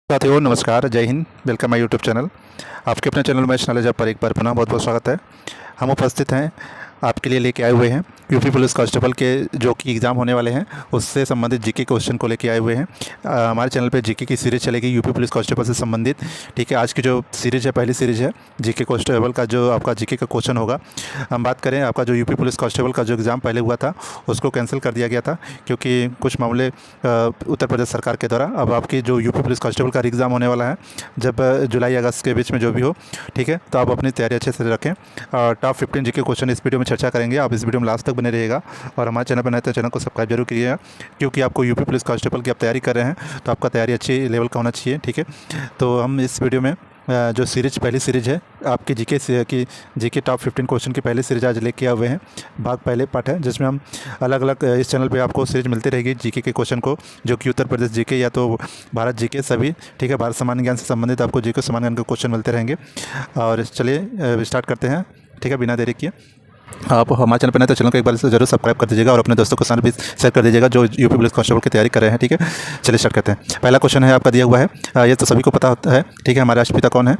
साथियों नमस्कार, जय Hind. Welcome my YouTube channel. आपके अपने चैनल मैच नॉलेज पर एक बार पुनः बहुत बहुत स्वागत है। हम उपस्थित हैं आपके लिए लेके आए हुए हैं यूपी पुलिस कांस्टेबल के जो कि एग्ज़ाम होने वाले हैं उससे संबंधित जीके क्वेश्चन को लेके आए हुए हैं। हमारे चैनल पे जीके की सीरीज़ चलेगी यूपी पुलिस कांस्टेबल से संबंधित। ठीक है, आज की जो सीरीज़ है पहली सीरीज़ है जीके कांस्टेबल का, जो आपका जीके का क्वेश्चन होगा। हम बात करें आपका जो यूपी पुलिस कांस्टेबल का जो एग्ज़ाम पहले हुआ था उसको कैंसिल कर दिया गया था क्योंकि कुछ मामले उत्तर प्रदेश सरकार के द्वारा। अब आपकी जो यूपी पुलिस कांस्टेबल का एग्ज़ाम होने वाला है जब जुलाई अगस्त के बीच में जो भी हो, ठीक है, तो आप अपनी तैयारी अच्छे से रखें। टॉप 15 जीके क्वेश्चन इस वीडियो में चर्चा करेंगे। आप इस वीडियो में लास्ट तक बने रहिएगा और हमारे चैनल पर नए तो चैनल को सब्सक्राइब जरूर कीजिएगा क्योंकि आपको यूपी पुलिस कांस्टेबल की आप तैयारी कर रहे हैं तो आपका तैयारी अच्छी लेवल का होना चाहिए। ठीक है, तो हम इस वीडियो में जो सीरीज पहली सीरीज़ है आपकी जीके टॉप 15 क्वेश्चन की पहली सीरीज आज लेके आए हुए हैं। पहले पार्ट है जिसमें हम अलग अलग इस चैनल पे आपको सीरीज मिलती रहेगी जीके के क्वेश्चन को, जो कि उत्तर प्रदेश जीके या तो भारत जीके सभी, ठीक है, भारत सामान्य ज्ञान से संबंधित आपको जीके सामान्य ज्ञान के क्वेश्चन मिलते रहेंगे। और चलिए स्टार्ट करते हैं, ठीक है, बिना देरी किए। आप हमारे चैनल पर नए तो चैनल को एक बार जरूर सब्सक्राइब कर दीजिएगा और अपने दोस्तों के साथ भी शेयर कर दीजिएगा जो यूपी पुलिस कांस्टेबल की तैयारी कर रहे हैं। ठीक है, चलिए स्टार्ट करते हैं। पहला क्वेश्चन है आपका दिया हुआ है, ये तो सभी को पता होता है, ठीक है, हमारे राष्ट्रपिता कौन है?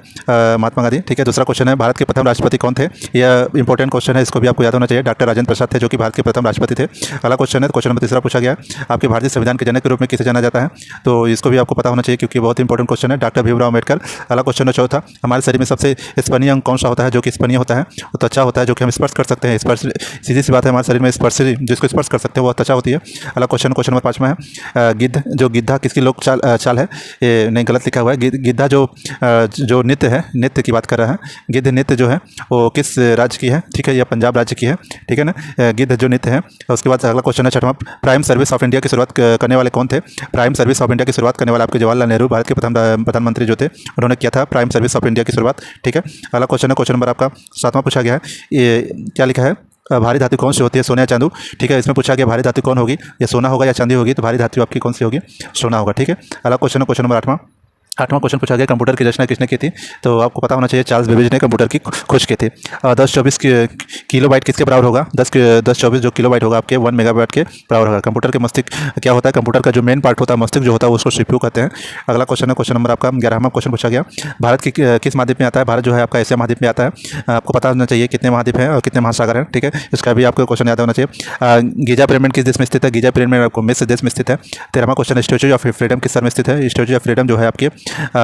महात्मा गांधी। ठीक है, दूसरा क्वेश्चन है भारत के प्रथम राष्ट्रपति कौन थे? यह इंपॉर्टेंट क्वेश्चन है, इसको भी आपको याद होना चाहिए। डॉक्टर राजेंद्र प्रसाद थे जो कि भारत के प्रथम राष्ट्रपति थे। अगला क्वेश्चन है, क्वेश्चन नंबर तीसरा पूछा गया आपके भारतीय संविधान के जनक के रूप में किसे जाना जाता है? तो इसको भी आपको पता होना चाहिए क्योंकि बहुत इंपॉर्टेंट क्वेश्चन है, डॉक्टर भीमराव अम्बेडकर। अगला क्वेश्चन है चौथा, हमारे शरीर में सबसे स्पर्शनीय अंग कौन सा होता है? जो कि स्पर्शनीय होता है वो त्वचा होता है, जो कि हम स्पर्श कर सकते हैं। स्पर्श सीधी सी बात है, हमारे शरीर में स्पर्श जिसको स्पर्श कर सकते हैं वो त्वचा होती है। अगला क्वेश्चन नंबर 5 में है गिद्धा किसकी लोक चाल है? ये नहीं, गलत लिखा हुआ है। गिद्धा जो नृत्य है, नृत्य की बात कर रहा है। गिद्ध नृत्य जो है वो किस राज्य की है? ठीक है, यह पंजाब राज्य की है, ठीक है ना, गिद्ध जो नृत्य है। उसके बाद अगला क्वेश्चन है छठवां, प्राइम सर्विस ऑफ इंडिया की शुरुआत करने वाले कौन थे? प्राइम सर्विस ऑफ इंडिया की शुरुआत करने वाले आपके जवाहरलाल नेहरू, भारत के प्रथम प्रधानमंत्री जो थे, उन्होंने किया था प्राइम सर्विस ऑफ इंडिया की शुरुआत। ठीक है, अगला क्वेश्चन है क्वेश्चन नंबर आपका 7वां पूछा गया है, ये क्या लिखा है? भारी धातु कौन सी होती है? सोना या चांदी। ठीक है, इसमें पूछा गया भारी धातु कौन होगी, या सोना होगा या चांदी होगी? तो भारी धातु आपकी कौन सी होगी? सोना होगा। ठीक है, अगला क्वेश्चन है क्वेश्चन नंबर 8वां क्वेश्चन पूछा गया कंप्यूटर की रचना किसने की थी? तो आपको पता होना चाहिए चार्ल्स बेबेज ने कंप्यूटर की खोज की थी। 1024 किलोबाइट किसके बराबर होगा? 1024 जो किलोबाइट होगा आपके 1 मेगाबाइट के बराबर होगा। कंप्यूटर के मस्तिष्क क्या होता है? कंप्यूटर का जो मेन पार्ट होता है, मस्तिष्क जो होता है, उसको सीपीयू कहते हैं। अगला क्वेश्चन है क्वेश्चन नंबर आपका 11वां क्वेश्चन पूछा गया, भारत की किस महाद्वीप में आता है? भारत जो है आपका एशिया महाद्वीप में आता है। आपको पता होना चाहिए कितने महाद्वीप हैं और कितने महासागर हैं। ठीक है, इसका भी आपको क्वेश्चन याद होना चाहिए। गीजा पिरामिड किस देश में स्थित है? गीजा पिरामिड आपको मिस्र देश में स्थित है। 13वां क्वेश्चन, स्टैच्यू ऑफ फ्रीडम किस शहर में स्थित है? स्टैच्यू ऑफ फ्रीडम जो है आपके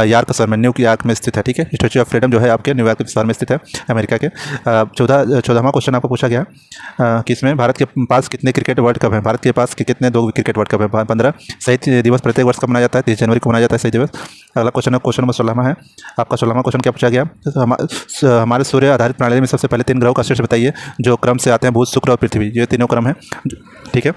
यार्क शहर में, न्यूयॉर्क में स्थित है। ठीक है, स्टैच्यू ऑफ फ्रीडम जो है आपके न्यूयॉर्क शहर में स्थित है, अमेरिका के। 14वां क्वेश्चन आपको पूछा गया कि इसमें भारत के पास कितने क्रिकेट वर्ल्ड कप है? भारत के पास कितने 2 क्रिकेट वर्ल्ड कप है? 15। शहीद दिवस प्रत्येक वर्ष कब मनाया जाता है? 30 जनवरी को मनाया जाता है शहीद दिवस। अगला क्वेश्चन है क्वेश्चन नंबर 16वां है आपका। 16वां क्वेश्चन क्या पूछा गया? हमारे सूर्य आधारित प्रणाली में सबसे पहले 3 ग्रहों का शीर्ष बताइए जो क्रम से आते हैं, बुध, शुक्र और पृथ्वी। ये तीनों क्रम है, ठीक है,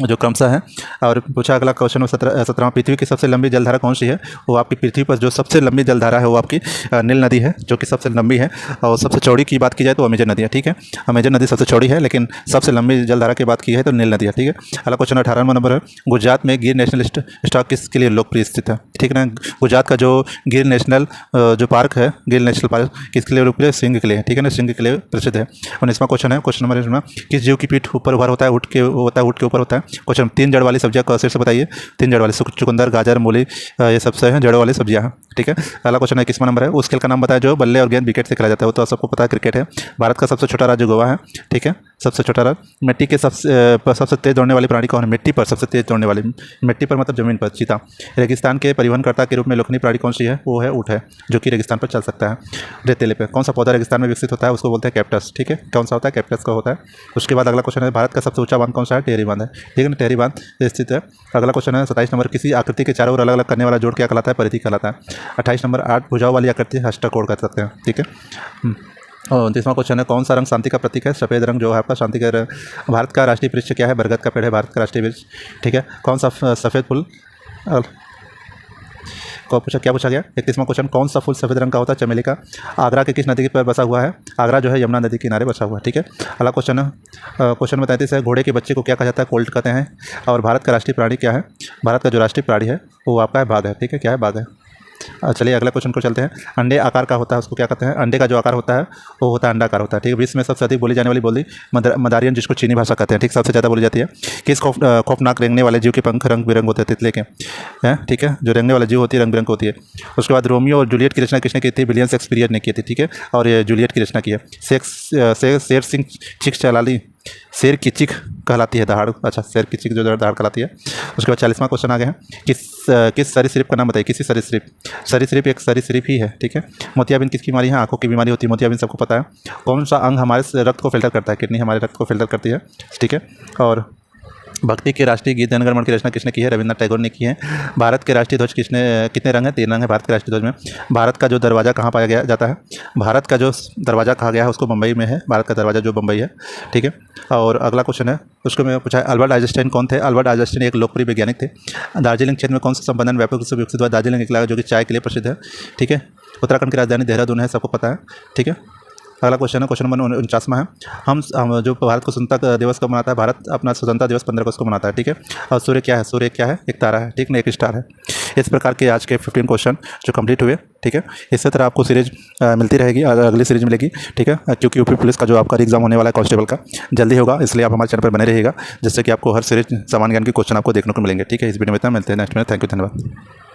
जो क्रमशः है। और पूछा अगला क्वेश्चन 17वां, पृथ्वी की सबसे लंबी जलधारा कौन सी है? वो आपकी पृथ्वी पर जो सबसे लंबी जलधारा है वो आपकी नील नदी है, जो कि सबसे लंबी है। और सबसे चौड़ी की बात की जाए तो अमेजन नदी है। ठीक है, अमेजन नदी सबसे चौड़ी है, लेकिन सबसे लंबी जलधारा की बात की है तो नील नदी है। ठीक है, अगला क्वेश्चन 18वां नंबर है, गुजरात में गिर नेशनल स्टॉक किसके लिए लोकप्रिय स्थित है? ठीक है ना, गुजरात का जो गिर नेशनल जो पार्क है, गिर नेशनल पार्क किसके लिए लोकप्रिय? सिंह के लिए। ठीक है ना, सिंह के लिए प्रसिद्ध है। 19वां क्वेश्चन है क्वेश्चन नंबर 19, किस जीव की पीठ ऊपर उभार होता है? ऊँट के ऊपर होता है। क्वेश्चन 3 जड़ वाली सब्जियां का शीर्ष बताइए। 3 जड़ वाली, चुकंदर, गाजर, मूली, ये सबसे हैं जड़ वाली सब्जियां हैं। ठीक है, अगला क्वेश्चन है 21वां नंबर है, उस खेल का नाम बताया जो बल्ले और गेंद विकेट से खेला जाता है। वो तो सबको पता है, क्रिकेट है। भारत का सबसे छोटा राज्य गोवा है। ठीक है, सबसे छोटा राज्य। मिट्टी के सबसे तेज दौड़ने वाली प्राणी कौन है? मिट्टी पर सबसे तेज दौड़ने वाली, मिट्टी पर मतलब जमीन पर, चीता। रेगिस्तान के परिवहनकर्ता के रूप में लोकप्रिय प्राणी कौन सी है? वो है ऊँट है, जो कि रेगिस्तान पर चल सकता है। रेतीले पे कौन सा पौधा रेगिस्तान में विकसित होता है? उसको बोलते हैं कैक्टस। ठीक है, कौन सा होता है? कैक्टस का होता है। उसके बाद अगला क्वेश्चन है, भारत का सबसे ऊंचा बांध कौन सा है? टिहरी बांध है। ठीक है ना, टिहरी बांध स्थित है। अगला क्वेश्चन है 27 नंबर, किसी आकृति के चारों ओर अलग अलग करने वाला जोड़ क्या कहलाता है? परिधि कहलाता है। 28 नंबर, 8 भुजाओं वाली आकृति अष्टकोण कर सकते हैं। ठीक है, और 29वां क्वेश्चन है, कौन सा रंग शांति का प्रतीक है? सफ़ेद रंग जो है आपका शांति का। भारत का राष्ट्रीय वृक्ष क्या है? बरगद का पेड़ है भारत का राष्ट्रीय वृक्ष। ठीक है, कौन सा सफ़ेद फूल को पूछा, क्या पूछा गया? 31वां क्वेश्चन, कौन सा फूल सफ़ेद रंग का होता है? चमेली का। आगरा के किस नदी पर बसा हुआ है? आगरा जो है यमुना नदी के किनारे बसा हुआ है। ठीक है, अगला क्वेश्चन है क्वेश्चन नंबर 33 है, घोड़े के बच्चे को क्या कहा जाता है? कोल्ट कहते हैं। और भारत का राष्ट्रीय प्राणी क्या है? भारत का जो राष्ट्रीय प्राणी है वो आपका है बाघ है। ठीक है, क्या है? बाघ है। चलिए अगला क्वेश्चन को चलते हैं। अंडे आकार का होता है उसको क्या कहते हैं? अंडे का जो आकार होता है वो होता है अंडाकार होता है। ठीक है, विश्व में सबसे अधिक बोली जाने वाली बोली मदारियन, जिसको चीनी भाषा कहते हैं। ठीक, सबसे ज़्यादा बोली जाती है। किस खौफनाक रेंगने वाले जीव के पंख रंग बिरंग होते हैं? तितली के हैं। ठीक है, जो रेंगने वाला जीव होती है रंग बिरंग होती है। उसके बाद रोमियो और जूलियट की रचना किसने की थी? विलियम शेक्सपियर ने की थी। ठीक है, और ये जूलियट की रचना की है। शेर सिंह चिक चलाली, शेर की चिक कहलाती है दहाड़। अच्छा, शेर की चिक जो दहाड़ कहलाती है। उसके बाद 40वां क्वेश्चन आ गया है। किस सरीसृप का नाम बताइए? किसी सरीसृप, सरीसृप एक सरीसृप ही है। ठीक है, मोतियाबिंद किसकी बीमारी है? आंखों की बीमारी होती है मोतियाबिंद, सबको पता है। कौन सा अंग हमारे रक्त को फिल्टर करता है? किडनी हमारे रक्त को फिल्टर करती है। ठीक है, और भक्ति के राष्ट्रीय गीत जन गण मन की रचना किसने की है? रविन्द्रनाथ टैगोर ने की है। भारत के राष्ट्रीय ध्वज कितने रंग हैं? 3 रंग है भारत के राष्ट्रीय ध्वज में। भारत का जो दरवाज़ा कहाँ पाया गया जाता है? भारत का जो दरवाज़ा कहा गया है उसको मुंबई में है। भारत का दरवाज़ा जो मुंबई है। ठीक है, और अगला क्वेश्चन है उसको मैं पूछा है, अल्बर्ट आइंस्टाइन कौन थे? अल्बर्ट आइंस्टाइन एक लोकप्रिय वैज्ञानिक थे। दार्जिलिंग क्षेत्र में कौन सा संबंधन व्यापक रूप से विकसित हुआ? दार्जिलिंग एक इलाका जो कि चाय के लिए प्रसिद्ध है। ठीक है, उत्तराखंड की राजधानी देहरादून है, सबको पता है। ठीक है, अगला क्वेश्चन है क्वेश्चन नंबर 49वां है। हम जो भारत को स्वतंत्रता दिवस कब मनाता है? भारत अपना स्वतंत्रता दिवस 15 अगस्त को मनाता है। ठीक है, और सूर्य क्या है? सूर्य क्या है? एक तारा है। ठीक ना, एक स्टार है। इस प्रकार के आज के 15 क्वेश्चन जो कंप्लीट हुए। ठीक है, इसी तरह आपको सीरीज मिलती रहेगी, अगली सीरीज मिलेगी। ठीक है, क्योंकि यूपी पुलिस का जो आपका एग्जाम होने वाला है कांस्टेबल का जल्दी होगा, इसलिए आप हमारे चैनल पर बने रहिएगा, जिससे कि आपको हर सीरीज सामान्य ज्ञान के क्वेश्चन आपको देखने को मिलेंगे। ठीक है, इस वीडियो में इतना, मिलते हैं नेक्स्ट में। थैंक यू, धन्यवाद।